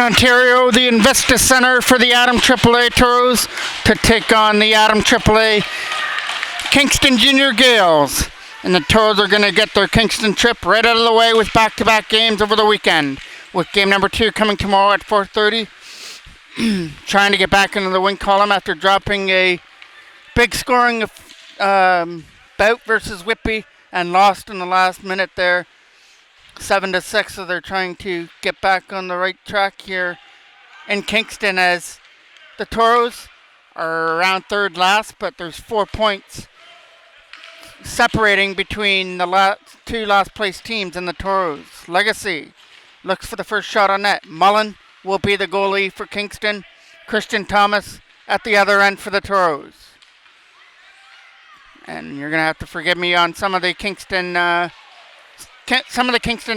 Ontario, the Investa Center for the Adam AAA Toros to take on the Adam AAA Kingston Junior Gaels. And the Toros are going to get their Kingston trip right out of the way with back-to-back games over the weekend, with game number 2 coming tomorrow at 4:30. Trying to get back into the win column after dropping a big scoring bout versus Whitby and lost in the last minute there. 7-6, so they're trying to get back on the right track here in Kingston, as the Toros are around third last, but there's 4 points separating between the two last place teams and the Toros. Legacy looks for the first shot on net. Mullen will be the goalie for Kingston. Christian Thomas at the other end for the Toros. And you're going to have to forgive me on some of the Kingston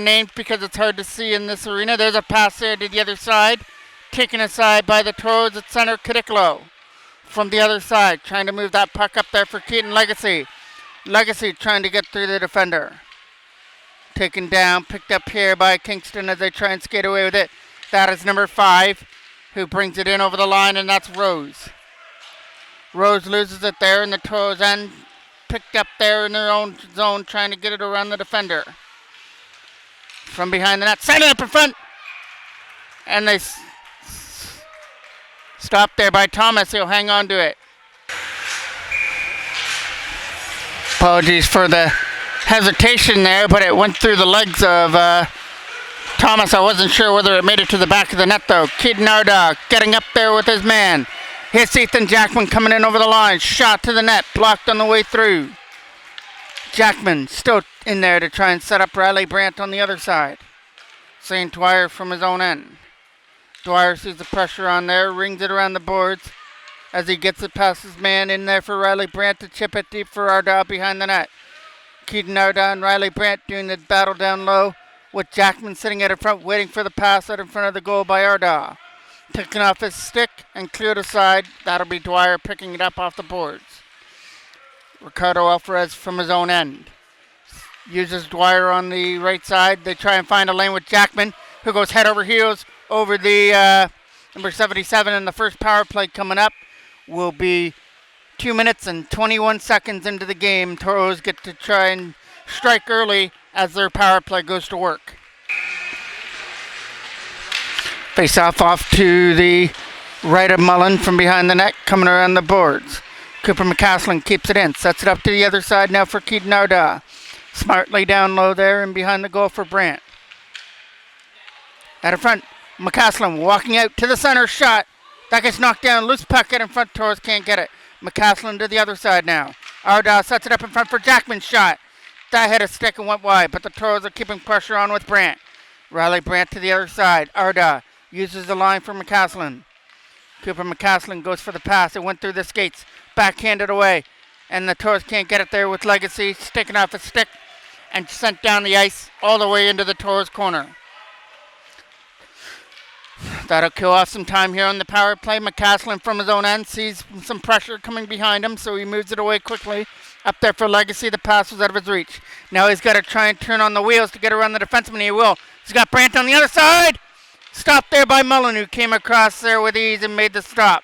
names because it's hard to see in this arena. There's a pass there to the other side, taken aside by the Toros at center. Cadicolo from the other side, trying to move that puck up there for Keaton. Legacy trying to get through the defender. Taken down, picked up here by Kingston as they try and skate away with it. That is number 5, who brings it in over the line, and that's Rose. Rose loses it there in the Toros end, picked up there in their own zone, trying to get it around the defender. From behind the net, send it up in front, and they stop there by Thomas. He'll hang on to it. Apologies for the hesitation there, but it went through the legs of Thomas. I wasn't sure whether it made it to the back of the net though. Keaton Arda getting up there with his man. Here's Ethan Jackman coming in over the line. Shot to the net, blocked on the way through. Jackman still in there to try and set up Riley Brandt on the other side. St. Dwyer from his own end. Dwyer sees the pressure on there, rings it around the boards as he gets it past his man in there for Riley Brandt to chip it deep for Arda behind the net. Keaton Arda and Riley Brandt doing the battle down low, with Jackman sitting at in front waiting for the pass out in front of the goal by Arda. Picking off his stick and cleared aside. That'll be Dwyer picking it up off the boards. Ricardo Alvarez from his own end uses Dwyer on the right side. They try and find a lane with Jackman, who goes head over heels over the number 77, and the first power play coming up will be 2 minutes and 21 seconds into the game. Toros get to try and strike early as their power play goes to work. Face off to the right of Mullen from behind the net, coming around the boards. Cooper McCaslin keeps it in, sets it up to the other side now for Keaton Arda. Smartly down low there and behind the goal for Brandt. At in front, McCaslin walking out to the center, shot. That gets knocked down, loose puck out in front, Toros can't get it. McCaslin to the other side now. Arda sets it up in front for Jackman's shot. That hit a stick and went wide, but the Toros are keeping pressure on with Brandt. Riley Brandt to the other side. Arda uses the line for McCaslin. Cooper McCaslin goes for the pass. It went through the skates, backhanded away, and the Toros can't get it there with Legacy sticking off a stick and sent down the ice all the way into the Toros corner. That'll kill off some time here on the power play. McCaslin from his own end sees some pressure coming behind him, so he moves it away quickly. Up there for Legacy. The pass was out of his reach. Now he's got to try and turn on the wheels to get around the defenseman. He will. He's got Brandt on the other side. Stopped there by Mullen, who came across there with ease and made the stop.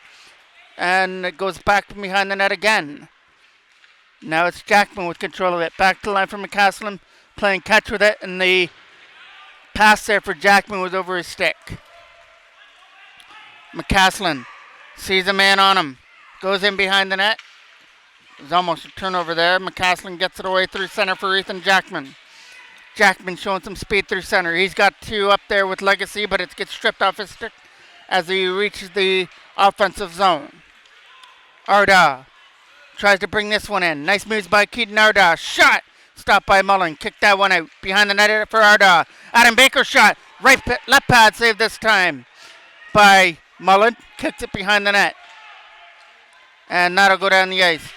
And it goes back behind the net again. Now it's Jackman with control of it. Back to the line for McCaslin, playing catch with it, and the pass there for Jackman was over his stick. McCaslin sees a man on him, goes in behind the net. There's almost a turnover there. McCaslin gets it away through center for Ethan Jackman. Jackman showing some speed through center. He's got two up there with Legacy, but it gets stripped off his stick as he reaches the offensive zone. Arda tries to bring this one in. Nice moves by Keaton Arda. Shot! Stopped by Mullen. Kick that one out. Behind the net for Arda. Adam Baker shot. Left pad save this time by Mullen. Kicks it behind the net. And that'll go down the ice.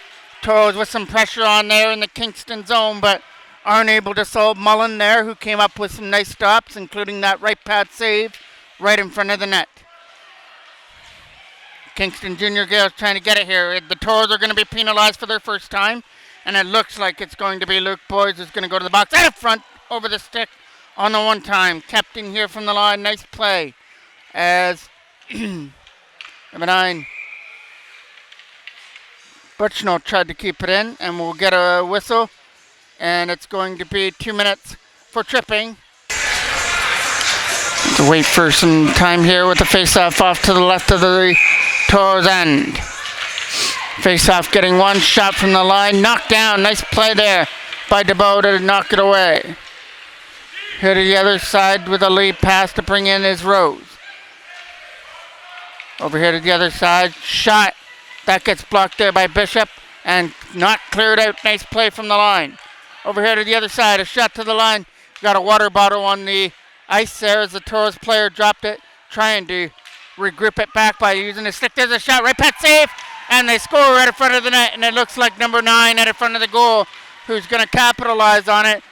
Toros with some pressure on there in the Kingston zone, but aren't able to solve Mullen there, who came up with some nice stops, including that right pad save right in front of the net. Kingston Junior Gaels trying to get it here. The Toros are going to be penalized for their first time, and it looks like it's going to be Luke Boyes who's going to go to the box. Out of front, over the stick on the one time. Kept in here from the line. Nice play as number 9, Butchno tried to keep it in, and we'll get a whistle, and it's going to be 2 minutes for tripping. To wait for some time here with the face-off off to the left of the Toros end. Face-off getting one shot from the line, knocked down. Nice play there by DeBow to knock it away. Here to the other side with a lead pass to bring in his Rose. Over here to the other side, shot. That gets blocked there by Bishop and not cleared out. Nice play from the line. Over here to the other side, a shot to the line. Got a water bottle on the ice there as the Toros player dropped it, trying to regroup it back by using his stick. There's a shot, right pad save, and they score right in front of the net, and it looks like number 9 at in front of the goal who's going to capitalize on it.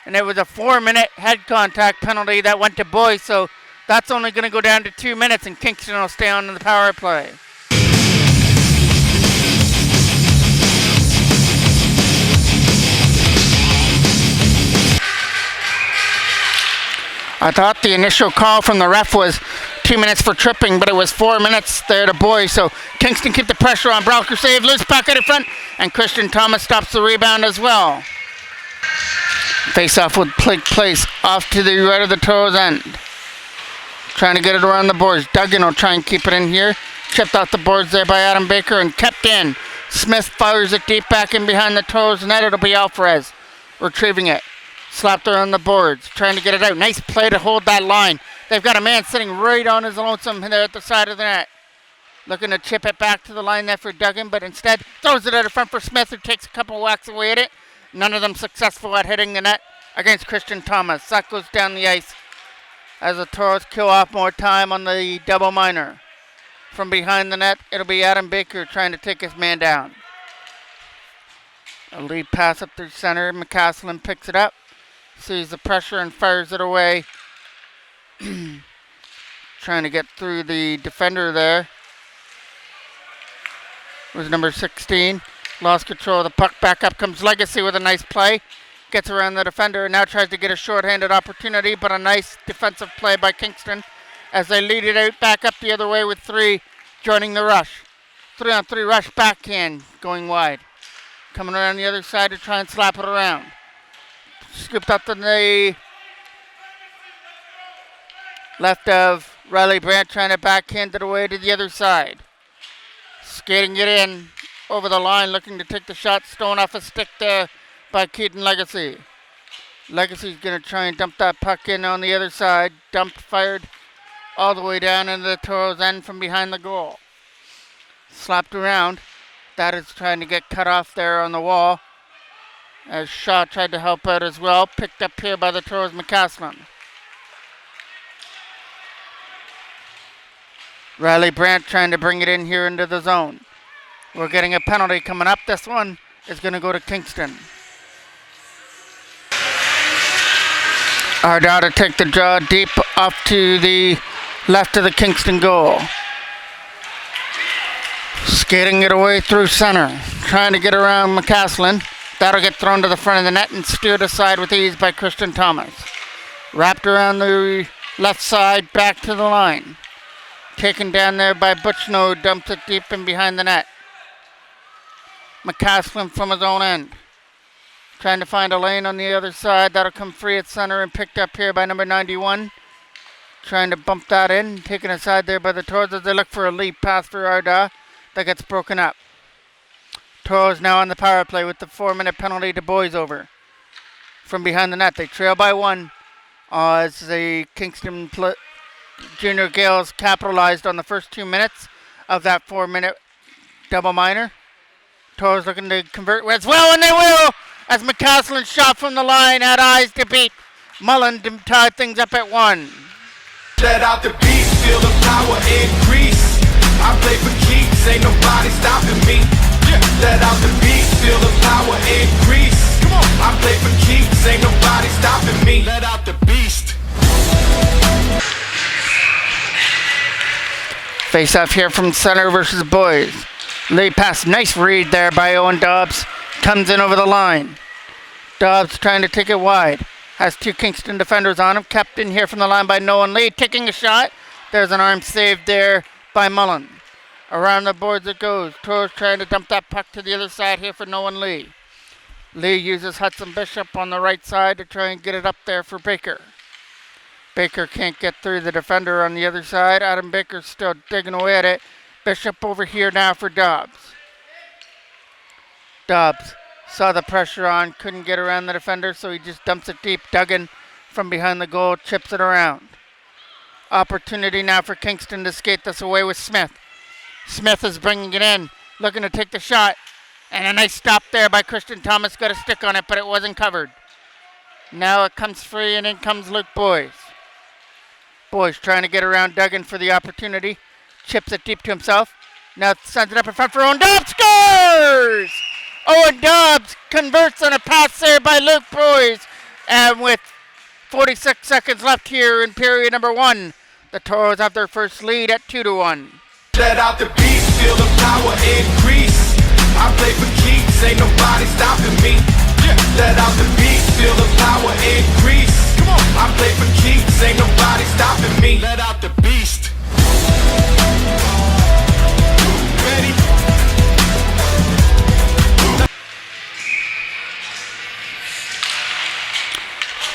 And it was a 4-minute head contact penalty that went to Boyes, so that's only going to go down to 2 minutes, and Kingston will stay on the power play. I thought the initial call from the ref was 2 minutes for tripping, but it was 4 minutes there to Boyes. So Kingston keep the pressure on. Browker save, loose puck out in front, and Christian Thomas stops the rebound as well. Face-off would take place off to the right of the Toros end. Trying to get it around the boards. Duggan will try and keep it in here. Chipped off the boards there by Adam Baker and kept in. Smith fires it deep back in behind the Toros net. It'll be Alvarez retrieving it. Slapped around the boards, trying to get it out. Nice play to hold that line. They've got a man sitting right on his lonesome there at the side of the net. Looking to chip it back to the line there for Duggan, but instead throws it out in front for Smith, who takes a couple whacks away at it. None of them successful at hitting the net against Christian Thomas. That goes down the ice as the Toros kill off more time on the double minor. From behind the net, it'll be Adam Baker trying to take his man down. A lead pass up through center. McCaslin picks it up. Sees the pressure and fires it away. Trying to get through the defender there. It was number 16. Lost control of the puck. Back up comes Legacy with a nice play. Gets around the defender and now tries to get a shorthanded opportunity, but a nice defensive play by Kingston as they lead it out back up the other way with 3 joining the rush. 3-on-3 rush backhand going wide. Coming around the other side to try and slap it around. Scooped up to the left of Riley Brandt, trying to backhand it away to the other side. Skating it in over the line, looking to take the shot. Stolen off a stick there by Keaton Legacy. Legacy's going to try and dump that puck in on the other side. Dumped, fired all the way down into the Toros end from behind the goal. Slapped around. That is trying to get cut off there on the wall. As Shaw tried to help out as well. Picked up here by the Toros McCaslin. Riley Brandt trying to bring it in here into the zone. We're getting a penalty coming up. This one is going to go to Kingston. Arda to take the draw deep off to the left of the Kingston goal. Skating it away through center. Trying to get around McCaslin. That'll get thrown to the front of the net and steered aside with ease by Christian Thomas. Wrapped around the left side, back to the line. Taken down there by Butchno, dumped it deep in behind the net. McCaslin from his own end. Trying to find a lane on the other side. That'll come free at center and picked up here by number 91. Trying to bump that in. Taken aside there by the Toros as they look for a lead pass for Arda. That gets broken up. Toros now on the power play with the 4-minute penalty to boys over. From behind the net. They trail by one as the Kingston Junior Gaels capitalized on the first 2 minutes of that 4-minute double minor. Toros looking to convert as well, and they will! As McCaslin's shot from the line had eyes to beat. Mullen to tie things up at 1. Let out the beat, feel the power increase. I play for keeps, ain't nobody stopping me. Let out the beat, feel the power increase. Come on, I play for keeps, ain't nobody stopping me. Let out the beast. Face off here from center versus boys. Lead pass, nice read there by Owen Dobbs. Comes in over the line. Dobbs trying to take it wide. Has two Kingston defenders on him. Kept in here from the line by Nolan Lee. Taking a shot. There's an arm saved there by Mullen. Around the boards it goes. Toros trying to dump that puck to the other side here for Nolan Lee. Lee uses Hudson Bishop on the right side to try and get it up there for Baker. Baker can't get through the defender on the other side. Adam Baker's still digging away at it. Bishop over here now for Dobbs. Dobbs saw the pressure on, couldn't get around the defender, so he just dumps it deep. Duggan from behind the goal chips it around. Opportunity now for Kingston to skate this away with Smith. Smith is bringing it in, looking to take the shot. And a nice stop there by Christian Thomas. Got a stick on it, but it wasn't covered. Now it comes free, and in comes Luke Boyes. Boyes trying to get around Duggan for the opportunity. Chips it deep to himself. Now sends it up in front for Owen Dobbs. Scores! Owen Dobbs converts on a pass there by Luke Boyes. And with 46 seconds left here in period number 1, the Toros have their first lead at 2-1. Let out the beat, feel the power increase. I play for keeps, ain't nobody stopping me. Let out the beat, feel the power increase. Come on, I play for keeps, ain't nobody stopping me. Let out the beast. Ready?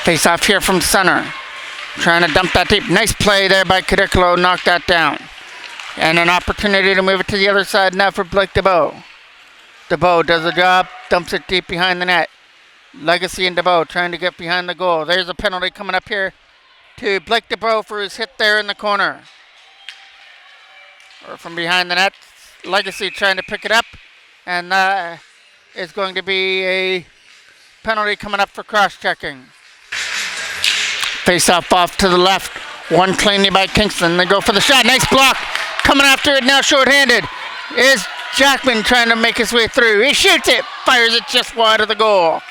Face off here from center. Trying to dump that deep. Nice play there by Cadicolo. Knocked that down. And an opportunity to move it to the other side now for Blake DeBow. DeBow does the job. Dumps it deep behind the net. Legacy and DeBow trying to get behind the goal. There's a penalty coming up here to Blake DeBow for his hit there in the corner. Or from behind the net. Legacy trying to pick it up. And that is going to be a penalty coming up for cross-checking. Face off to the left. One cleanly by Kingston. They go for the shot. Nice block. Coming after it now short-handed is Jackman trying to make his way through. He shoots it. Fires it just wide of the goal.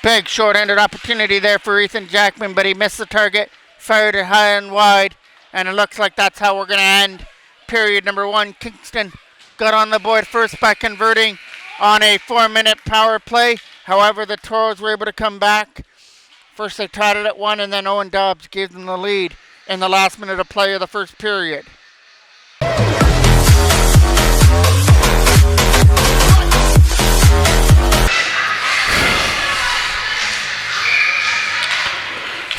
Big short-handed opportunity there for Ethan Jackman, but he missed the target. Fired it high and wide. And it looks like that's how we're going to end period number 1. Kingston got on the board first by converting on a 4-minute power play. However, the Toros were able to come back. First they tied it at 1, and then Owen Dobbs gave them the lead in the last minute of play of the first period.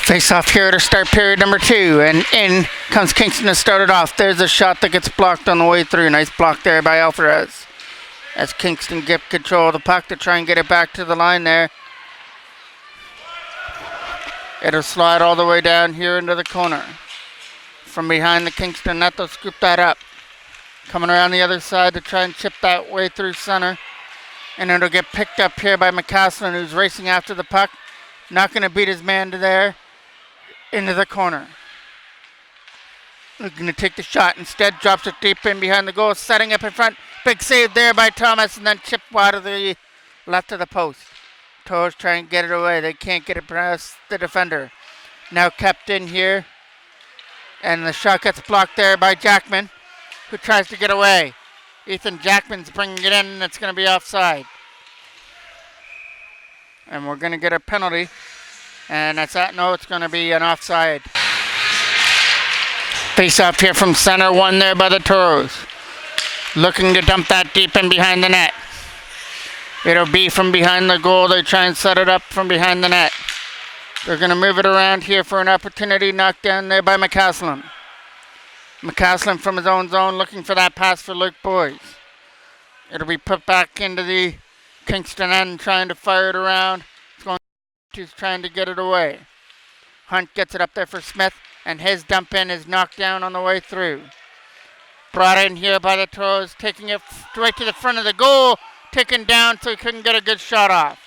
Face off here to start period number 2, and in comes Kingston to start it off. There's a shot that gets blocked on the way through. Nice block there by Alvarez. As Kingston get control of the puck to try and get it back to the line there. It'll slide all the way down here into the corner. From behind the Kingston net, they'll scoop that up. Coming around the other side to try and chip that way through center. And it'll get picked up here by McCaslin, who's racing after the puck. Not going to beat his man to there. Into the corner. Looking to take the shot. Instead, drops it deep in behind the goal. Setting up in front. Big save there by Thomas. And then chip wide of the left of the post. Toros try and get it away. They can't get it past the defender. Now kept in here. And the shot gets blocked there by Jackman, who tries to get away. Ethan Jackman's bringing it in, and it's going to be offside. And we're going to get a penalty. And that's that. No, it's going to be an offside. Face off here from center, one there by the Toros. Looking to dump that deep in behind the net. It'll be from behind the goal. They try and set it up from behind the net. They're going to move it around here for an opportunity. Knocked down there by McCaslin. McCaslin from his own zone looking for that pass for Luke Boyes. It'll be put back into the Kingston end, trying to fire it around. He's trying to get it away. Hunt gets it up there for Smith, and his dump in is knocked down on the way through. Brought in here by the Toros, taking it right to the front of the goal, taken down so he couldn't get a good shot off.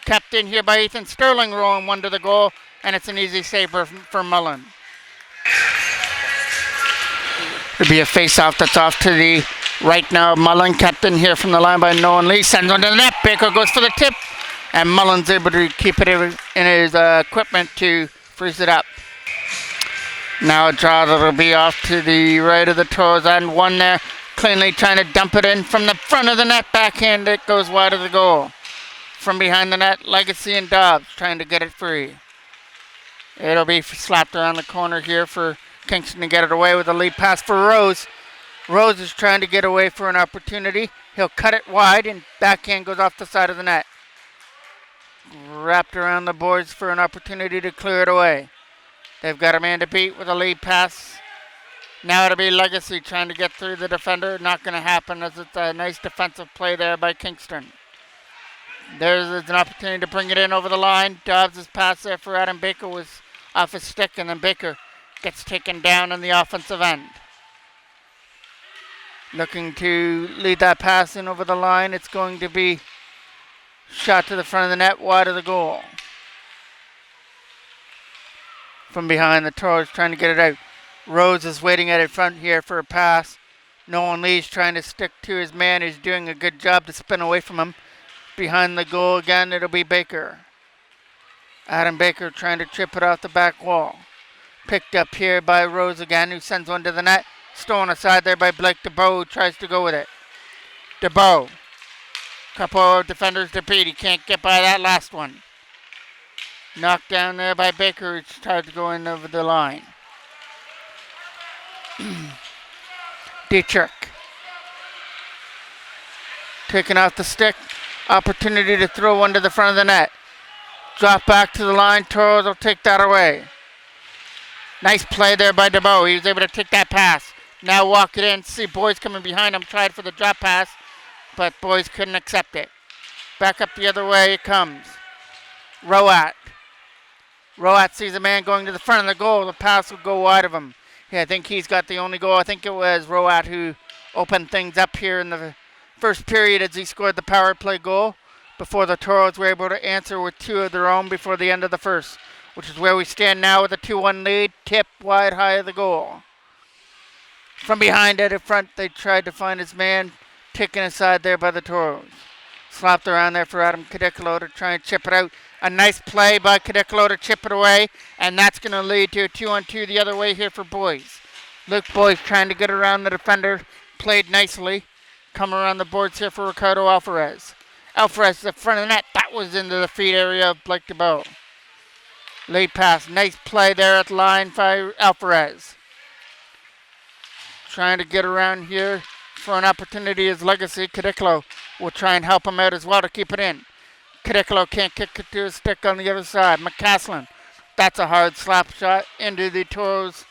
Kept in here by Ethan Sterling, rolling one to the goal, and it's an easy save for Mullen. It'll be a face-off that's off to the right now. Mullen kept in here from the line by Nolan Lee, sends one to the net. Baker goes for the tip, and Mullen's able to keep it in his equipment to freeze it up. Now a draw that'll be off to the right of the Toros end. One there, cleanly trying to dump it in from the front of the net. Backhand, it goes wide of the goal. From behind the net, Legacy and Dobbs trying to get it free. It'll be slapped around the corner here for Kingston to get it away with a lead pass for Rose. Rose is trying to get away for an opportunity. He'll cut it wide, and backhand goes off the side of the net. Wrapped around the boards for an opportunity to clear it away. They've got a man to beat with a lead pass. Now it'll be Legacy trying to get through the defender. Not going to happen, as it's a nice defensive play there by Kingston. There's an opportunity to bring it in over the line. Dobbs' pass there for Adam Baker was off his stick, and then Baker gets taken down in the offensive end. Looking to lead that pass in over the line. It's going to be shot to the front of the net, wide of the goal. From behind, the Toros trying to get it out. Rose is waiting at it front here for a pass. Nolan Lee's trying to stick to his man, who's doing a good job to spin away from him. Behind the goal again, it'll be Baker. Adam Baker trying to chip it off the back wall. Picked up here by Rose again, who sends one to the net. Stolen aside there by Blake DeBow, who tries to go with it. DeBow. Couple of defenders to beat. He can't get by that last one. Knocked down there by Baker, who tried to go in over the line. Dietrich. Taking off the stick. Opportunity to throw one to the front of the net. Drop back to the line. Toros will take that away. Nice play there by DeBow. He was able to take that pass. Now walk it in. See Boyes coming behind him. Tried for the drop pass, but Boyes couldn't accept it. Back up the other way it comes. Roat. Roat sees a man going to the front of the goal. The pass will go wide of him. Yeah, I think he's got the only goal. I think it was Roat who opened things up here in the first period as he scored the power play goal before the Toros were able to answer with two of their own before the end of the first, which is where we stand now with a 2-1 lead. Tip wide high of the goal. From behind at the front, they tried to find his man, taken aside there by the Toros. Slapped around there for Adam Cadicolo to try and chip it out. A nice play by Cadicolo to chip it away, and that's going to lead to a 2-on-2 the other way here for Boyes. Luke Boyes trying to get around the defender, played nicely. Come around the boards here for Ricardo Alvarez. Alvarez to the front of the net. That was into the feet area of Blake DeBow. Late pass. Nice play there at the line by Alvarez. Trying to get around here for an opportunity as Legacy. Cadicolo will try and help him out as well to keep it in. Cadicolo can't kick it to his stick on the other side. McCaslin. That's a hard slap shot into the Toros.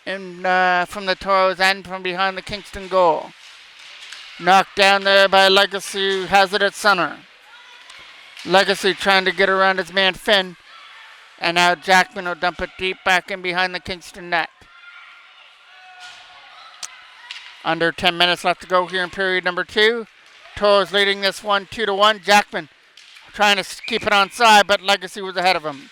From the Toros end from behind the Kingston goal. Knocked down there by Legacy, who has it at center. Legacy trying to get around his man Finn. And now Jackman will dump it deep back in behind the Kingston net. Under 10 minutes left to go here in period number 2. Toros leading this one 2-1. Jackman trying to keep it on side, but Legacy was ahead of him.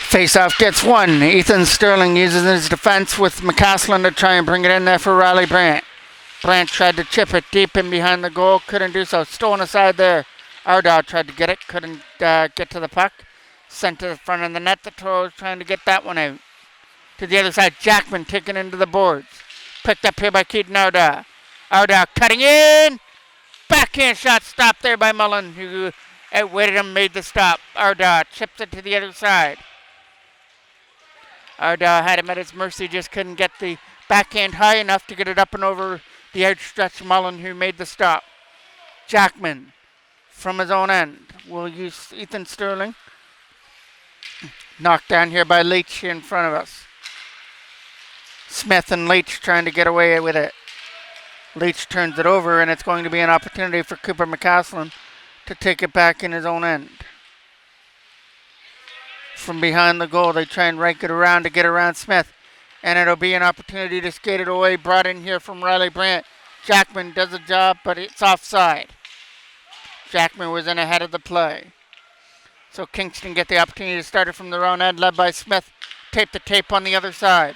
Faceoff gets one. Ethan Sterling uses his defense with McCaslin to try and bring it in there for Riley Brandt. Brandt tried to chip it deep in behind the goal. Couldn't do so. Stolen aside there. Ardaugh tried to get it. Couldn't get to the puck. Sent to the front of the net. The Toros trying to get that one out. To the other side. Jackman taken into the boards. Picked up here by Keaton Ardaugh. Ardaugh cutting in. Backhand shot stopped there by Mullen, who outwitted him, made the stop. Ardaugh chips it to the other side. Ardaugh had him at his mercy, just couldn't get the backhand high enough to get it up and over The outstretched Mullen who made the stop. Jackman from his own end will use Ethan Sterling. Knocked down here by Leach here in front of us. Smith and Leach trying to get away with it. Leach turns it over, and it's going to be an opportunity for Cooper McCaslin to take it back in his own end. From behind the goal, they try and rake it around to get around Smith, and it'll be an opportunity to skate it away. Brought in here from Riley Brandt. Jackman does a job, but it's offside. Jackman was in ahead of the play. So Kingston get the opportunity to start it from their own end, led by Smith. Tape the tape on the other side.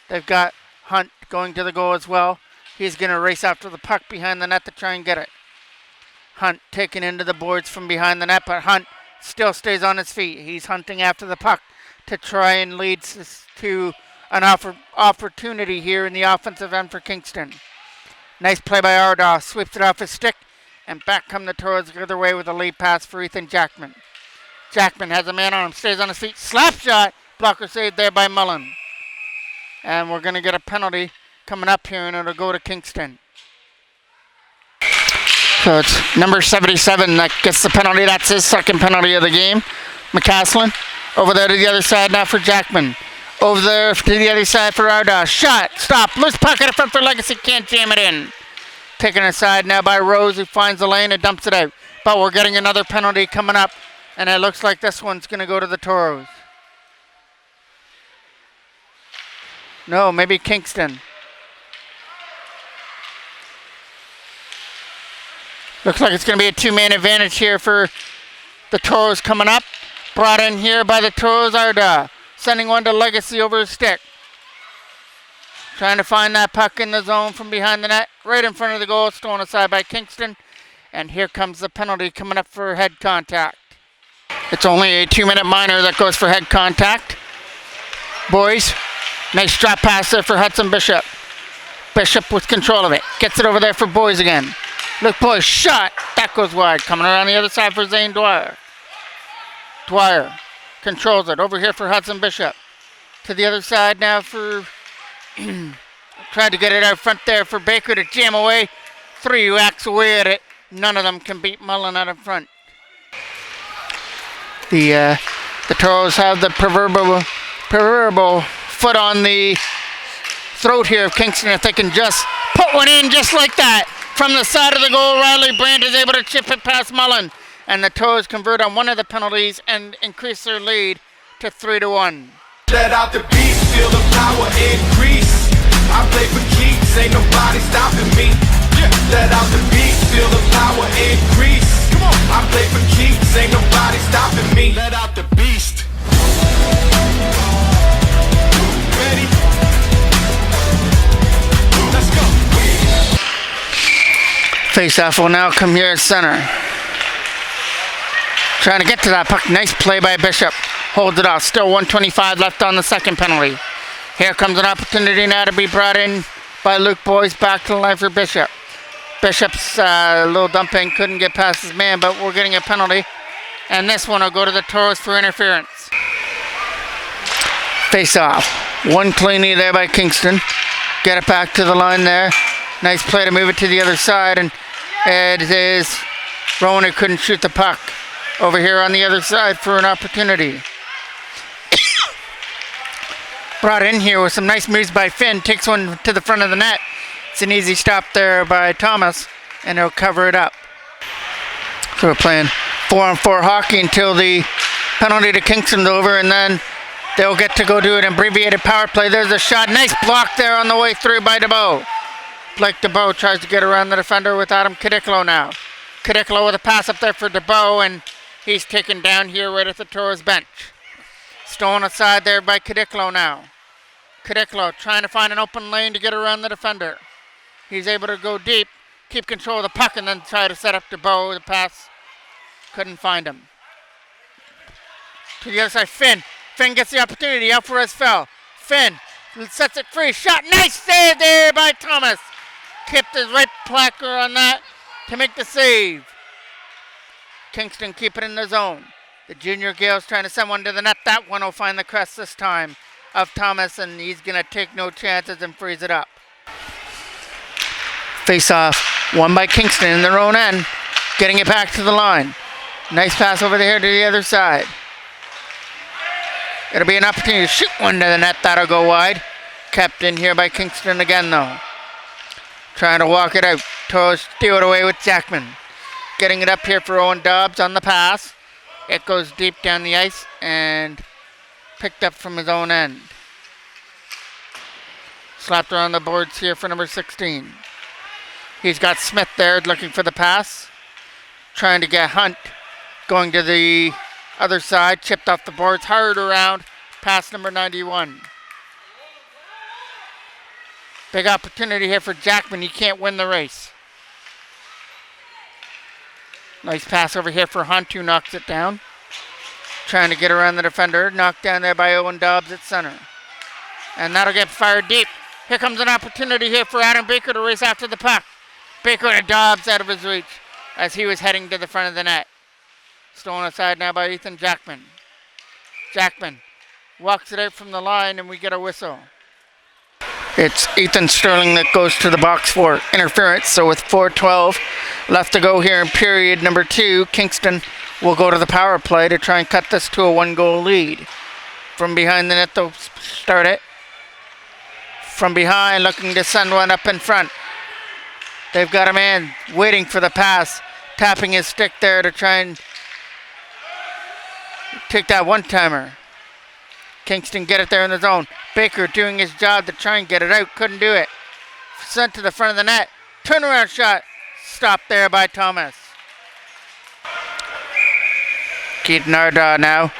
They've got Hunt going to the goal as well. He's going to race after the puck behind the net to try and get it. Hunt taken into the boards from behind the net, but Hunt still stays on his feet. He's hunting after the puck to try and lead to an opportunity here in the offensive end for Kingston. Nice play by Ardaugh. Sweeps it off his stick, and back come the Toros the other way with a lead pass for Ethan Jackman. Jackman has a man on him, stays on his feet. Slap shot. Blocker saved there by Mullen. And we're going to get a penalty coming up here, and it'll go to Kingston. So it's number 77 that gets the penalty. That's his second penalty of the game. McCaslin over there to the other side now for Jackman. Over there to the other side for Ardaugh. Shot. Stop. Loose puck at the front for Legacy. Can't jam it in. Taken aside now by Rose, who finds the lane and dumps it out. But we're getting another penalty coming up, and it looks like this one's going to go to the Toros. No, maybe Kingston. Looks like it's going to be a two-man advantage here for the Toros coming up. Brought in here by the Toros, Ardaugh. Sending one to Legacy over his stick. Trying to find that puck in the zone from behind the net. Right in front of the goal. Stolen aside by Kingston. And here comes the penalty coming up for head contact. It's only a 2-minute minor that goes for head contact. Boys, nice drop pass there for Hudson Bishop. Bishop with control of it. Gets it over there for Boys again. Look, Boys, shot. That goes wide. Coming around the other side for Zane Dwyer. Dwyer controls it. Over here for Hudson Bishop. To the other side now for... tried to get it out front there for Baker to jam away. 3 whacks away at it. None of them can beat Mullen out in front. The Toros have the proverbial foot on the throat here of Kingston. If they can just put one in just like that. From the side of the goal, Riley Brandt is able to chip it past Mullen. And the Toros convert on one of the penalties and increase their lead to 3-1. Let out the beast, feel the power increase. I play for keeps, ain't nobody stopping me. Let out the beast, feel the power increase. Come on, I play for keeps, ain't nobody stopping me. Let out the beast. Ready? Let's go. Face-off will now come here at center. Trying to get to that puck. Nice play by Bishop. Holds it off. Still 1:25 left on the second penalty. Here comes an opportunity now to be brought in by Luke Boyes. Back to the line for Bishop. Bishop's little dumping. Couldn't get past his man, but we're getting a penalty. And this one will go to the Toros for interference. Face-off. One cleanie there by Kingston. Get it back to the line there. Nice play to move it to the other side. And it is Rowan who couldn't shoot the puck. Over here on the other side for an opportunity. Brought in here with some nice moves by Finn. Takes one to the front of the net. It's an easy stop there by Thomas, and he'll cover it up. So we're playing 4-on-4 hockey until the penalty to Kingston's over, and then they'll get to go do an abbreviated power play. There's a shot. Nice block there on the way through by DeBow. Blake DeBow tries to get around the defender with Adam Kadiklo now. Kadiklo with a pass up there for DeBow, and he's taken down here right at the Toros bench. Stolen aside there by Kadiklo now. Kadiklo trying to find an open lane to get around the defender. He's able to go deep, keep control of the puck, and then try to set up DeBow. The pass couldn't find him. To the other side, Finn. Finn gets the opportunity. Alvarez fell. Finn sets it free. Shot. Nice save there by Thomas. Kept his right placker on that to make the save. Kingston keep it in the zone. The junior Gaels trying to send one to the net. That one will find the crest this time of Thomas, and he's going to take no chances and freeze it up. Face off, won by Kingston in their own end. Getting it back to the line. Nice pass over here to the other side. It'll be an opportunity to shoot one to the net. That'll go wide. Kept in here by Kingston again, though. Trying to walk it out. Toros steal it away with Jackman. Getting it up here for Owen Dobbs on the pass. It goes deep down the ice and picked up from his own end. Slapped around the boards here for number 16. He's got Smith there looking for the pass. Trying to get Hunt. Going to the other side. Chipped off the boards. Hard around. Pass number 91. Big opportunity here for Jackman. He can't win the race. Nice pass over here for Hunt, who knocks it down. Trying to get around the defender. Knocked down there by Owen Dobbs at center. And that'll get fired deep. Here comes an opportunity here for Adam Baker to race after the puck. Baker to Dobbs out of his reach as he was heading to the front of the net. Stolen aside now by Ethan Jackman. Jackman walks it out from the line and we get a whistle. It's Ethan Sterling that goes to the box for interference. So with 4:12 left to go here in period number 2, Kingston will go to the power play to try and cut this to a 1-goal lead. From behind the net they'll start it. From behind, looking to send one up in front. They've got a man waiting for the pass, tapping his stick there to try and take that one-timer. Kingston get it there in the zone. Baker doing his job to try and get it out. Couldn't do it. Sent to the front of the net. Turnaround shot. Stopped there by Thomas. Keith Narda now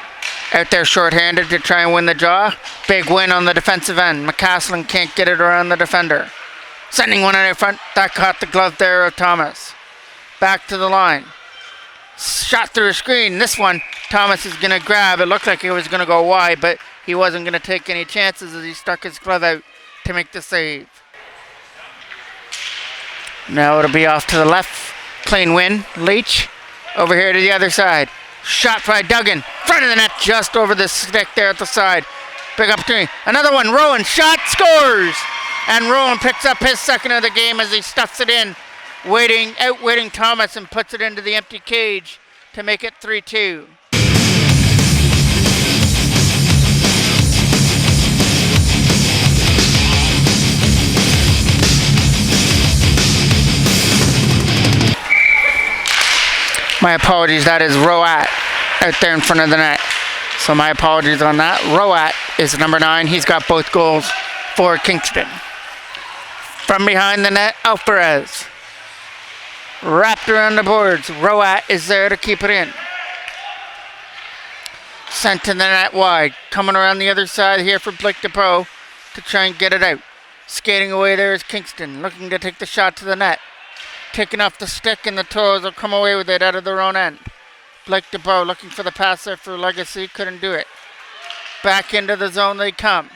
out there shorthanded to try and win the draw. Big win on the defensive end. McCaslin can't get it around the defender. Sending one out in front. That caught the glove there of Thomas. Back to the line. Shot through a screen. This one, Thomas is going to grab. It looked like it was going to go wide, but he wasn't going to take any chances as he stuck his glove out to make the save. Now it'll be off to the left. Clean win. Leach over here to the other side. Shot by Duggan. Front of the net, just over the stick there at the side. Big opportunity. Another one. Rowan. Shot. Scores. And Rowan picks up his second of the game as he stuffs it in. Outwaiting Thomas and puts it into the empty cage to make it 3-2. My apologies, that is Roat out there in front of the net. So my apologies on that. Roat is number 9. He's got both goals for Kingston. From behind the net, Alvarez. Wrapped around the boards. Roat is there to keep it in. Sent to the net wide. Coming around the other side here for Blake DePro to try and get it out. Skating away there is Kingston, looking to take the shot to the net. Taking off the stick, and the Toros will come away with it out of their own end. Blake DePro looking for the pass there for Legacy. Couldn't do it. Back into the zone they come.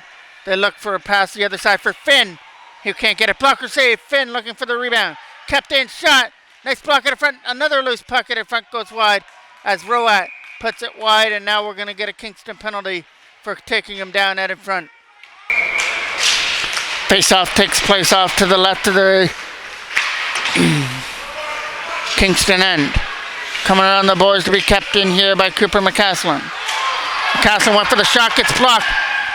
They look for a pass the other side for Finn. He can't get it. Blocker save. Finn looking for the rebound. Kept in. Shot. Nice block at the front. Another loose puck at the front goes wide as Roat puts it wide, and now we're going to get a Kingston penalty for taking him down out in front. Face-off takes place off to the left of the Kingston end. Coming around the boards to be kept in here by Cooper McCaslin. McCaslin went for the shot, gets blocked.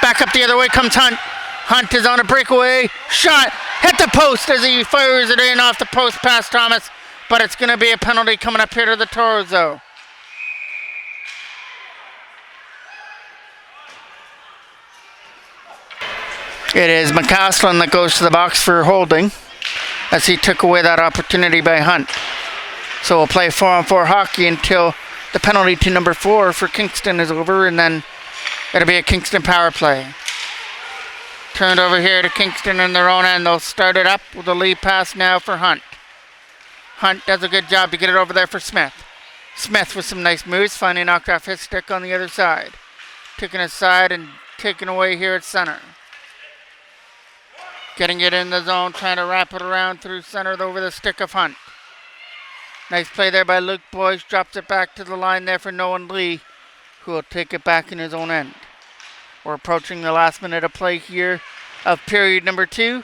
Back up the other way comes Hunt. Hunt is on a breakaway. Shot. Hit the post as he fires it in off the post past Thomas. But it's going to be a penalty coming up here to the Toros, though. It is McCaslin that goes to the box for holding as he took away that opportunity by Hunt. So we'll play 4-on-4 hockey until the penalty to number 4 for Kingston is over, and then it'll be a Kingston power play. Turned over here to Kingston in their own end. They'll start it up with a lead pass now for Hunt. Hunt does a good job to get it over there for Smith. Smith with some nice moves, finally knocked off his stick on the other side. Taking aside and taken away here at center. Getting it in the zone, trying to wrap it around through center over the stick of Hunt. Nice play there by Luke Boyce. Drops it back to the line there for Nolan Lee, who will take it back in his own end. We're approaching the last minute of play here of period number 2.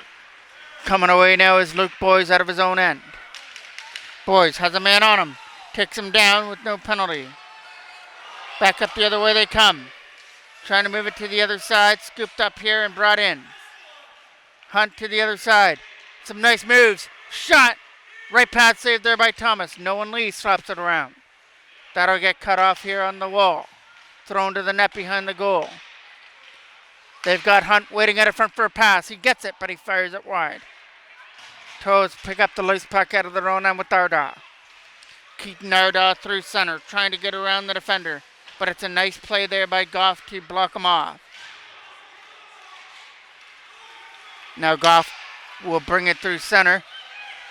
Coming away now is Luke Boys out of his own end. Boys has a man on him. Takes him down with no penalty. Back up the other way they come. Trying to move it to the other side. Scooped up here and brought in. Hunt to the other side. Some nice moves. Shot. Right pad saved there by Thomas. Nolan Lee slaps it around. That'll get cut off here on the wall. Thrown to the net behind the goal. They've got Hunt waiting at it front for a pass. He gets it, but he fires it wide. Toros pick up the loose puck out of their own end with Arda. Keaton Arda through center, trying to get around the defender. But it's a nice play there by Goff to block him off. Now Goff will bring it through center.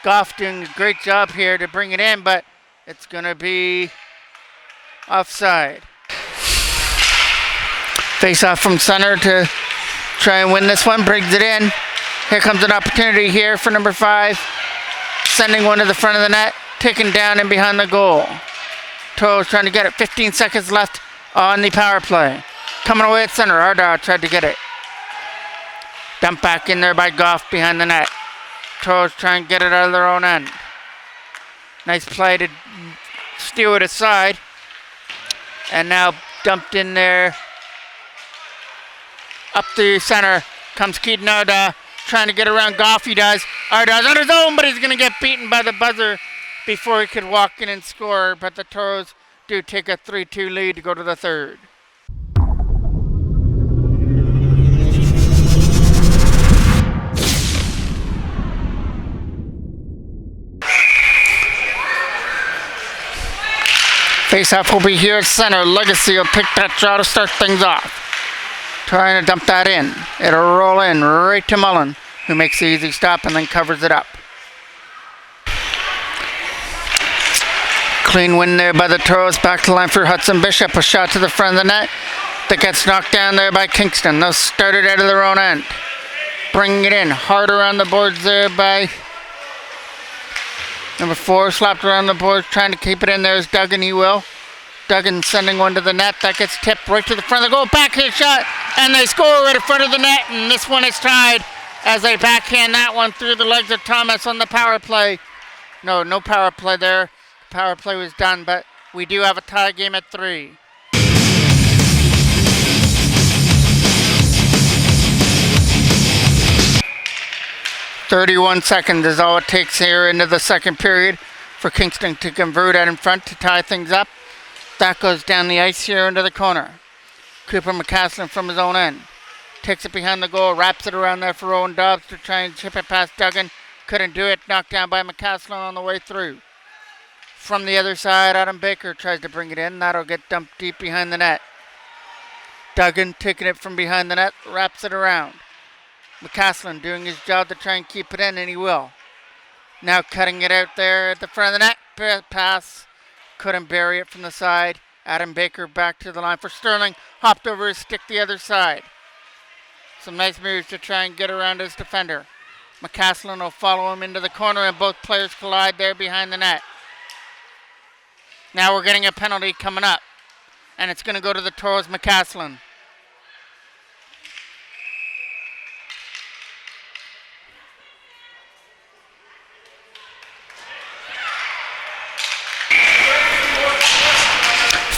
Goff doing a great job here to bring it in, but it's going to be offside. Face off from center to try and win this one. Brings it in. Here comes an opportunity here for number 5. Sending one to the front of the net. Taken down and behind the goal. Toros trying to get it. 15 seconds left on the power play. Coming away at center. Arda tried to get it. Dumped back in there by Goff behind the net. Toros trying to get it out of their own end. Nice play to steal it aside. And now dumped in there. Up the center comes Keaton Arda. Trying to get around Goff. He does. Arda's on his own, but he's going to get beaten by the buzzer before he could walk in and score. But the Toros do take a 3-2 lead to go to the third. Face-off will be here at center. Legacy will pick that draw to start things off. Trying to dump that in. It'll roll in right to Mullen, who makes the easy stop and then covers it up. Clean win there by the Toros. Back to the line for Hudson Bishop. A shot to the front of the net that gets knocked down there by Kingston. They'll start it out of their own end. Bringing it in. Hard around the boards there by number 4. Slapped around the boards. Trying to keep it in there is Duggan. He will. Duggan sending one to the net. That gets tipped right to the front of the goal. Backhand shot. And they score right in front of the net. And this one is tied as they backhand that one through the legs of Thomas on the power play. No power play there. Power play was done, but we do have a tie game at 3. "31 seconds is all it takes here into the second period for Kingston to convert out in front to tie things up. That goes down the ice here into the corner. Cooper McCaslin from his own end. Takes it behind the goal, wraps it around there for Owen Dobbs to try and chip it past Duggan. Couldn't do it, knocked down by McCaslin on the way through. From the other side, Adam Baker tries to bring it in. That'll get dumped deep behind the net. Duggan taking it from behind the net, wraps it around. McCaslin doing his job to try and keep it in, and he will. Now cutting it out there at the front of the net. Pass. Couldn't bury it from the side. Adam Baker back to the line for Sterling. Hopped over his stick the other side. Some nice moves to try and get around his defender. McCaslin will follow him into the corner, and both players collide there behind the net. Now we're getting a penalty coming up. And it's going to go to the Toros. McCaslin.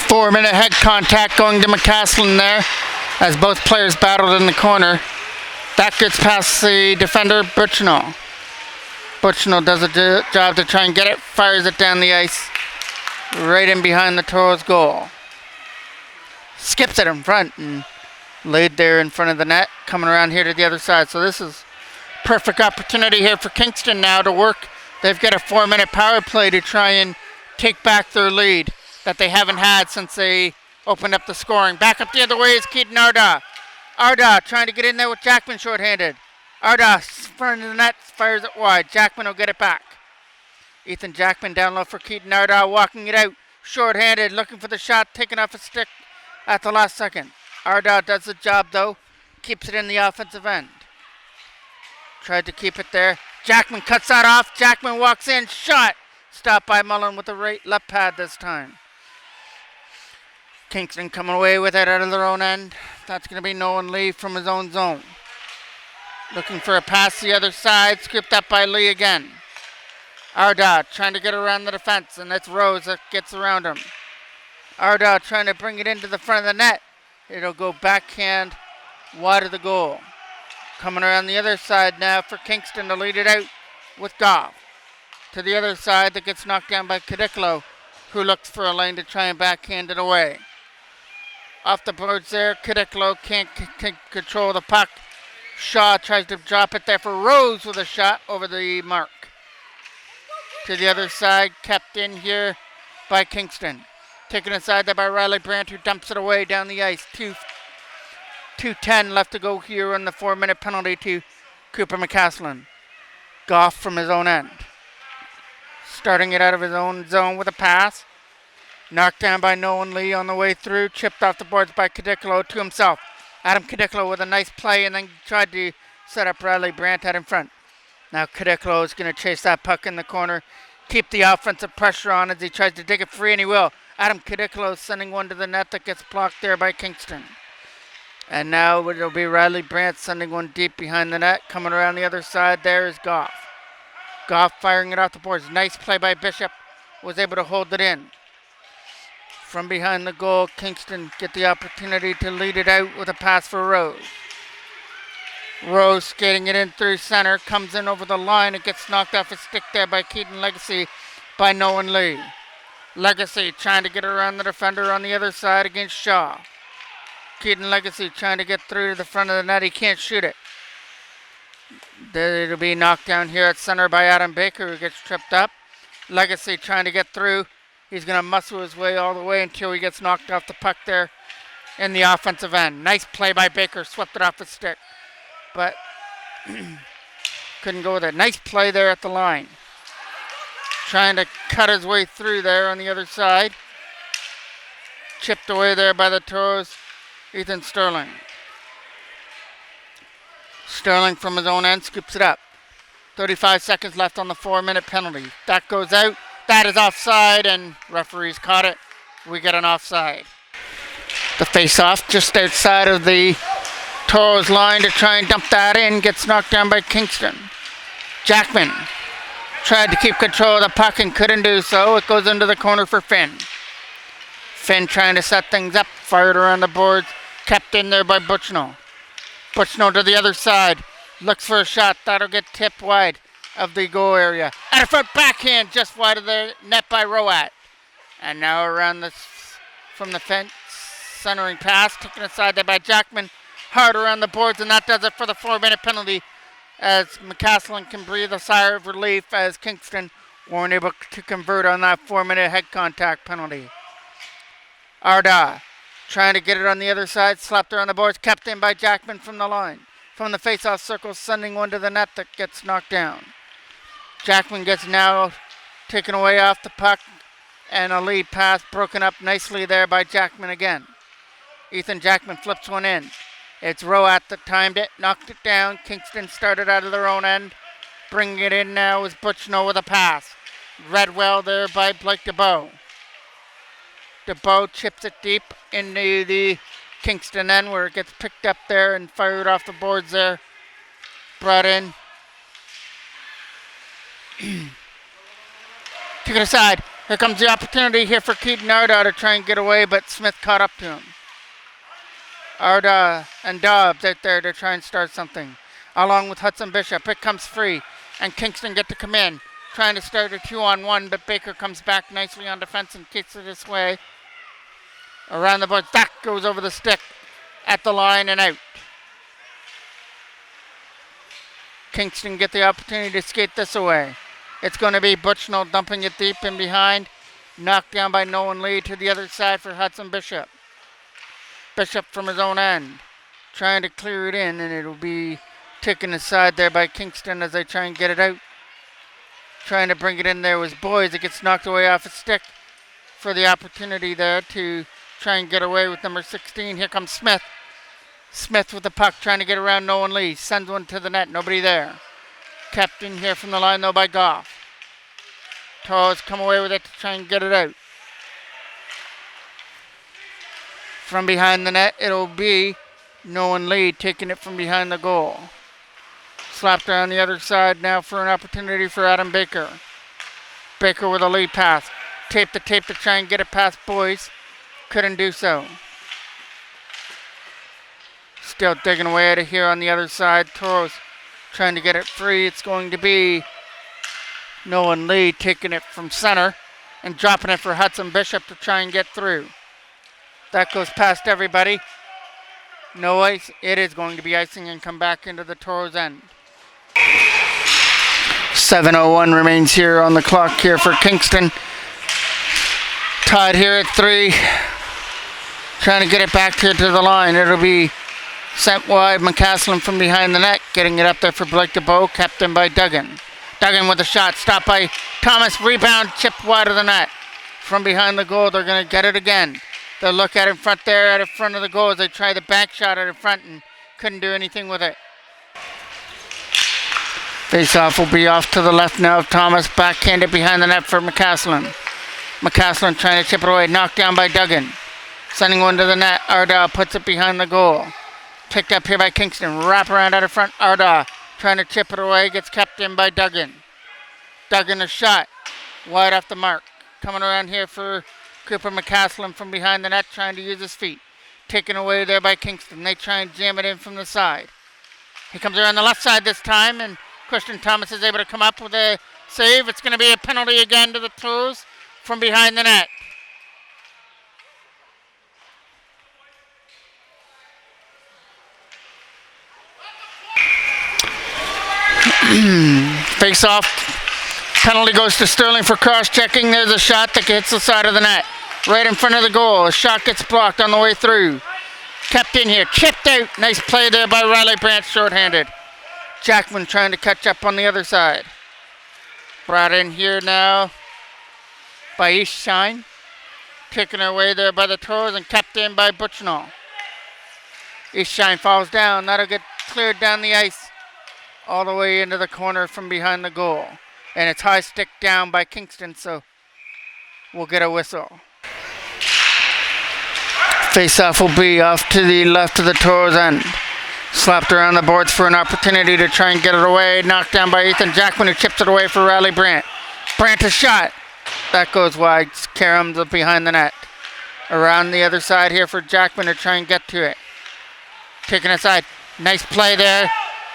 Four-minute head contact going to McCaslin there as both players battled in the corner. That gets past the defender, Butchnell. Butchnell does a job to try and get it, fires it down the ice, right in behind the Toros goal. Skips it in front and laid there in front of the net, coming around here to the other side. So this is perfect opportunity here for Kingston now to work. They've got a 4-minute power play to try and take back their lead that they haven't had since they opened up the scoring. Back up the other way is Keaton Arda. Arda trying to get in there with Jackman shorthanded. Arda, front of the net, fires it wide. Jackman will get it back. Ethan Jackman down low for Keaton Arda, walking it out. Shorthanded, looking for the shot, taken off a stick at the last second. Arda does the job though. Keeps it in the offensive end. Tried to keep it there. Jackman cuts that off. Jackman walks in, shot. Stopped by Mullen with the left pad this time. Kingston coming away with it out of their own end. That's going to be Nolan Lee from his own zone. Looking for a pass the other side. Scooped up by Lee again. Arda trying to get around the defense, and it's Rose that gets around him. Arda trying to bring it into the front of the net. It'll go backhand wide of the goal. Coming around the other side now for Kingston to lead it out with Goff. To the other side that gets knocked down by Cadiclo, who looks for a lane to try and backhand it away. Off the boards there, Cadiclo can't control the puck. Shaw tries to drop it there for Rose with a shot over the mark. To the other side, kept in here by Kingston. Taken aside there by Riley Brandt, who dumps it away down the ice. 2:10 left to go here on the 4-minute penalty to Cooper McCaslin. Goff from his own end. Starting it out of his own zone with a pass. Knocked down by Nolan Lee on the way through. Chipped off the boards by Cadiclo to himself. Adam Cadiclo with a nice play and then tried to set up Riley Brandt out in front. Now Cadiclo is going to chase that puck in the corner. Keep the offensive pressure on as he tries to dig it free, and he will. Adam Cadiclo sending one to the net that gets blocked there by Kingston. And now it'll be Riley Brandt sending one deep behind the net. Coming around the other side there is Goff. Goff firing it off the boards. Nice play by Bishop. Was able to hold it in. From behind the goal, Kingston get the opportunity to lead it out with a pass for Rose. Rose skating it in through center. Comes in over the line. It gets knocked off his stick there by Keaton Legacy by Nolan Lee. Legacy trying to get around the defender on the other side against Shaw. Keaton Legacy trying to get through to the front of the net. He can't shoot it. It'll be knocked down here at center by Adam Baker, who gets tripped up. Legacy trying to get through. He's going to muscle his way all the way until he gets knocked off the puck there in the offensive end. Nice play by Baker. Swept it off his stick. But couldn't go with it. Nice play there at the line. Trying to cut his way through there on the other side. Chipped away there by the Toros. Ethan Sterling. Sterling from his own end scoops it up. 35 seconds left on the 4-minute penalty. That goes out. That is offside, and referees caught it. We get an offside. The face-off just outside of the Toros line to try and dump that in. Gets knocked down by Kingston. Jackman tried to keep control of the puck and couldn't do so. It goes into the corner for Finn. Finn trying to set things up. Fired around the boards. Kept in there by Butchno. Butchno to the other side. Looks for a shot. That'll get tipped wide of the goal area. And a front backhand just wide of the net by Roat. And now around from the fence, centering pass, taken aside there by Jackman. Hard around the boards, and that does it for the 4-minute penalty as McCaslin can breathe a sigh of relief as Kingston weren't able to convert on that 4-minute head contact penalty. Arda trying to get it on the other side, slapped her on the boards, kept in by Jackman from the line. From the face-off circle, sending one to the net that gets knocked down. Jackman gets now taken away off the puck, and a lead pass broken up nicely there by Jackman again. Ethan Jackman flips one in. It's Roat that timed it, knocked it down. Kingston started out of their own end. Bringing it in now is Butchno with a pass. Read well there by Blake DeBow. DeBow chips it deep into the Kingston end where it gets picked up there and fired off the boards there. Brought in. Took it aside. Here comes the opportunity here for Keaton Arda to try and get away, but Smith caught up to him. Arda and Dobbs out there to try and start something. Along with Hudson Bishop. It comes free. And Kingston get to come in. Trying to start a 2-on-1, but Baker comes back nicely on defense and kicks it this way. Around the board. That goes over the stick at the line and out. Kingston get the opportunity to skate this away. It's going to be Butchno dumping it deep in behind. Knocked down by Nolan Lee to the other side for Hudson Bishop. Bishop from his own end. Trying to clear it in, and it'll be taken aside there by Kingston as they try and get it out. Trying to bring it in there was Boys. It gets knocked away off his stick for the opportunity there to try and get away with number 16. Here comes Smith. Smith with the puck trying to get around Nolan Lee. Sends one to the net. Nobody there. Kept in here from the line though by Goff. Toros come away with it to try and get it out. From behind the net, it'll be Nolan Lee taking it from behind the goal. Slapped around the other side now for an opportunity for Adam Baker. Baker with a lead pass. Tape to try and get it past Boys. Couldn't do so. Still digging away at it here on the other side. Toros trying to get it free. It's going to be Noah Lee taking it from center and dropping it for Hudson Bishop to try and get through. That goes past everybody. No ice. It is going to be icing and come back into the Toros end. 7:01 remains here on the clock here for Kingston. Tied here at 3. Trying to get it back here to the line. It'll be sent wide. McCaslin from behind the net. Getting it up there for Blake DeBow. Kept in by Duggan. Duggan with a shot. Stopped by Thomas. Rebound. Chipped wide of the net. From behind the goal. They're going to get it again. They'll look at it in front there at the front of the goal as they try the bank shot at the front and couldn't do anything with it. Face-off will be off to the left now. Thomas backhanded behind the net for McCaslin. McCaslin trying to chip it away. Knocked down by Duggan. Sending one to the net. Ardaugh puts it behind the goal. Picked up here by Kingston. Wrap around out of front. Ardaugh trying to chip it away. Gets kept in by Duggan. Duggan a shot. Wide off the mark. Coming around here for Cooper McCaslin from behind the net. Trying to use his feet. Taken away there by Kingston. They try and jam it in from the side. He comes around the left side this time. And Christian Thomas is able to come up with a save. It's going to be a penalty again to the Toros from behind the net. Face off. Penalty goes to Sterling for cross-checking. There's a shot that hits the side of the net. Right in front of the goal. A shot gets blocked on the way through. Kept in here. Chipped out. Nice play there by Riley Brandt, short-handed. Jackman trying to catch up on the other side. Brought in here now by East Shine. Taken away there by the Toros and kept in by Butchnall. East Shine falls down. That'll get cleared down the ice all the way into the corner from behind the goal. And it's high stick down by Kingston, so we'll get a whistle. Face-off will be off to the left of the Toros end. Slapped around the boards for an opportunity to try and get it away. Knocked down by Ethan Jackman, who chips it away for Riley Brandt. Brandt a shot. That goes wide. Karam behind the net. Around the other side here for Jackman to try and get to it. Taking it aside. Nice play there.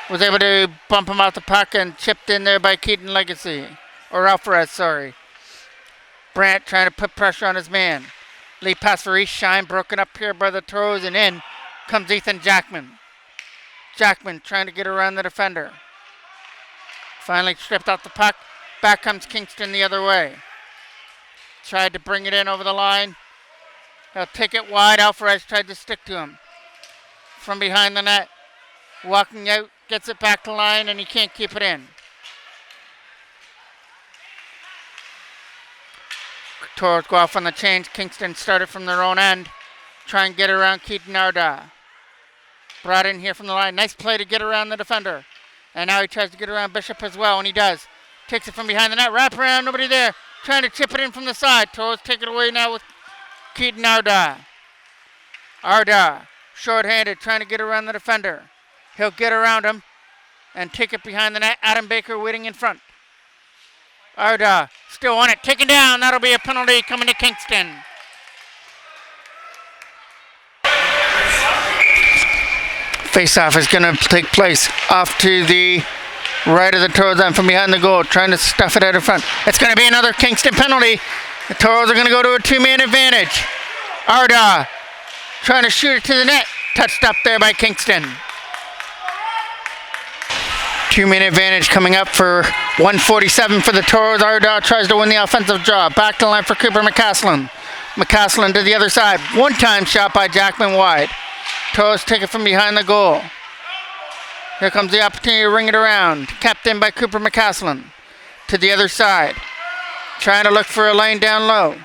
Was able to bump him off the puck and chipped in there by Keaton Legacy. Or Alvarez, sorry. Brandt trying to put pressure on his man. Lead pass for East Shine. Broken up here by the Toros, and in comes Ethan Jackman. Jackman trying to get around the defender. Finally stripped off the puck. Back comes Kingston the other way. Tried to bring it in over the line. He'll take it wide. Alvarez tried to stick to him. From behind the net. Walking out. Gets it back to line, and he can't keep it in. Toros go off on the change. Kingston started from their own end. Try and get around Keaton Ardaugh. Brought in here from the line. Nice play to get around the defender. And now he tries to get around Bishop as well, and he does. Takes it from behind the net. Wrap around. Nobody there. Trying to chip it in from the side. Toros take it away now with Keaton Ardaugh. Ardaugh, short-handed, trying to get around the defender. He'll get around him and take it behind the net. Adam Baker waiting in front. Ardaugh still on it. Taken down. That'll be a penalty coming to Kingston. Face-off is going to take place off to the right of the Toros end from behind the goal. Trying to stuff it out in front. It's going to be another Kingston penalty. The Toros are going to go to a two-man advantage. Ardaugh trying to shoot it to the net. Touched up there by Kingston. Two-man advantage coming up for 1:47 for the Toros. Ardaugh tries to win the offensive draw. Back to the line for Cooper McCaslin. McCaslin to the other side. One-time shot by Jackman wide. Toros take it from behind the goal. Here comes the opportunity to ring it around. Kept in by Cooper McCaslin. To the other side. Trying to look for a lane down low.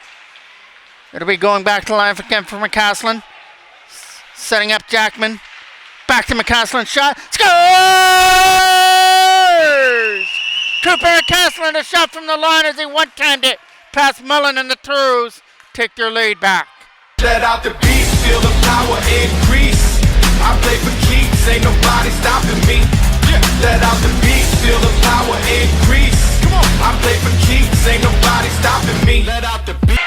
It'll be going back to the line again for McCaslin. Setting up Jackman. Back to McCaslin. Shot. Scores! Cooper McCaslin, a shot from the line as he one-timed it past Mullen, and the Toros take their lead back. Let out the beast, feel the power increase. I play for keeps, ain't nobody stopping me. Let out the beast, feel the power increase. I play for keeps, ain't nobody stopping me. Let out the beast.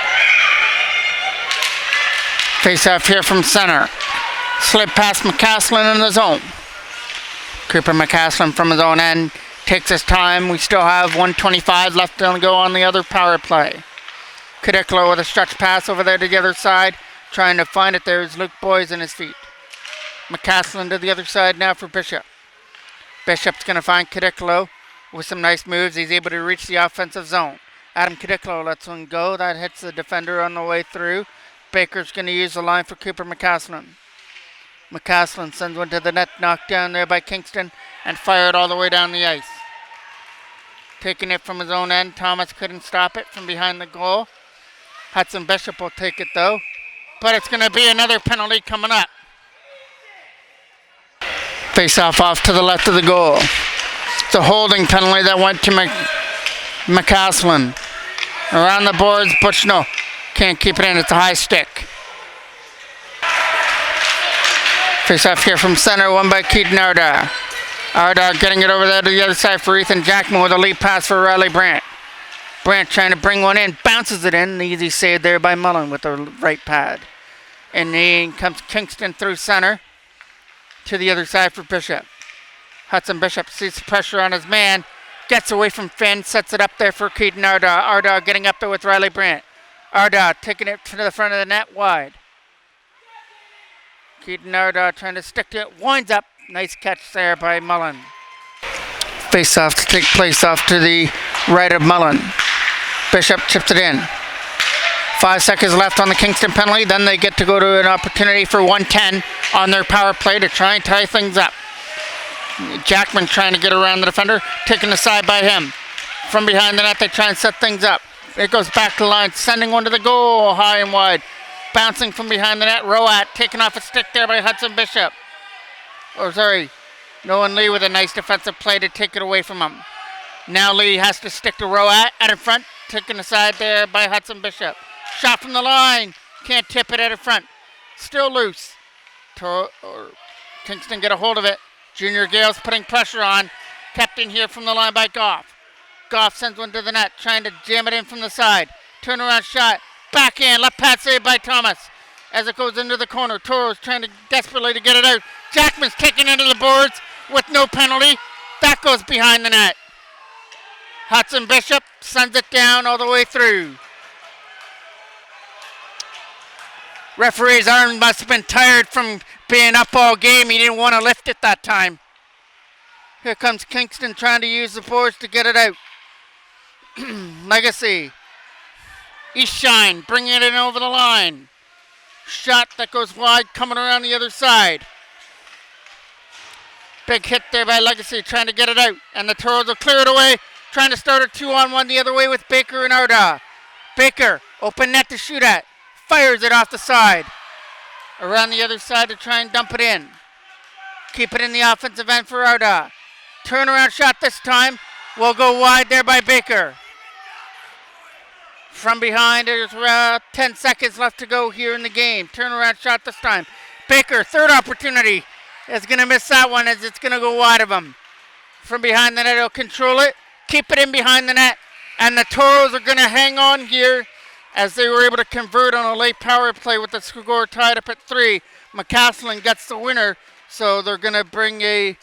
Face off here from center. Slip past McCaslin in the zone. Cooper McCaslin from his own end takes his time. We still have 1:25 left to go on the other power play. Cadiclo with a stretch pass over there to the other side, trying to find it. There's Luke Boys in his feet. McCaslin to the other side now for Bishop. Bishop's going to find Cadiclo with some nice moves. He's able to reach the offensive zone. Adam Cadiclo lets one go. That hits the defender on the way through. Baker's going to use the line for Cooper McCaslin. McCaslin sends one to the net, knocked down there by Kingston, and fired all the way down the ice. Taking it from his own end. Thomas couldn't stop it from behind the goal. Hudson Bishop will take it though. But it's going to be another penalty coming up. Face off to the left of the goal. It's a holding penalty that went to McCaslin. Around the boards, Butchno can't keep it in. It's a high stick. Face off here from center, won by Keaton Ardagh. Ardagh getting it over there to the other side for Ethan Jackman with a lead pass for Riley Brandt. Brandt trying to bring one in, bounces it in. The easy save there by Mullen with the right pad. And then comes Kingston through center to the other side for Bishop. Hudson Bishop sees the pressure on his man, gets away from Finn, sets it up there for Keaton Ardagh. Ardagh getting up there with Riley Brandt. Ardagh taking it to the front of the net wide. Keaton Ardagh trying to stick to it, winds up. Nice catch there by Mullen. Face off to take place off to the right of Mullen. Bishop chips it in. 5 seconds left on the Kingston penalty. Then they get to go to an opportunity for 1:10 on their power play to try and tie things up. Jackman trying to get around the defender, taken aside by him. From behind the net, they try and set things up. It goes back to the line, sending one to the goal, high and wide. Bouncing from behind the net, Roat taken off a stick there by Hudson Bishop. Nolan Lee with a nice defensive play to take it away from him. Now Lee has to stick to Roat out in front, taken aside there by Hudson Bishop. Shot from the line, can't tip it out in front. Still loose. Kingston get a hold of it. Junior Gaels putting pressure on. Kept in here from the line by Goff. Goff sends one to the net, trying to jam it in from the side. Turnaround shot, backhand, left pad save by Thomas. As it goes into the corner, Toros trying to desperately to get it out. Jackman's taken into the boards with no penalty. That goes behind the net. Hudson Bishop sends it down all the way through. Referee's arm must have been tired from being up all game. He didn't want to lift it that time. Here comes Kingston trying to use the boards to get it out. Legacy. East Shine bringing it in over the line. Shot that goes wide, coming around the other side. Big hit there by Legacy, trying to get it out. And the Toros will clear it away, trying to start a 2-on-1 the other way with Baker and Ardagh. Baker, open net to shoot at. Fires it off the side. Around the other side to try and dump it in. Keep it in the offensive end for Ardagh. Turnaround shot this time. Will go wide there by Baker. From behind, there's around 10 seconds left to go here in the game. Turnaround shot this time. Baker, third opportunity. Is going to miss that one as it's going to go wide of him. From behind the net, he'll control it. Keep it in behind the net. And the Toros are going to hang on here as they were able to convert on a late power play with the score tied up at 3. McCaslin gets the winner, so they're going to bring a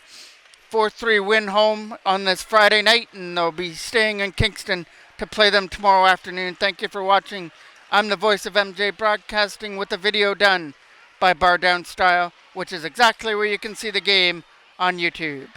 4-3 win home on this Friday night, and they'll be staying in Kingston to play them tomorrow afternoon. Thank you for watching. I'm the voice of MJ Broadcasting with the video done by Bar Down Style, which is exactly where you can see the game on YouTube.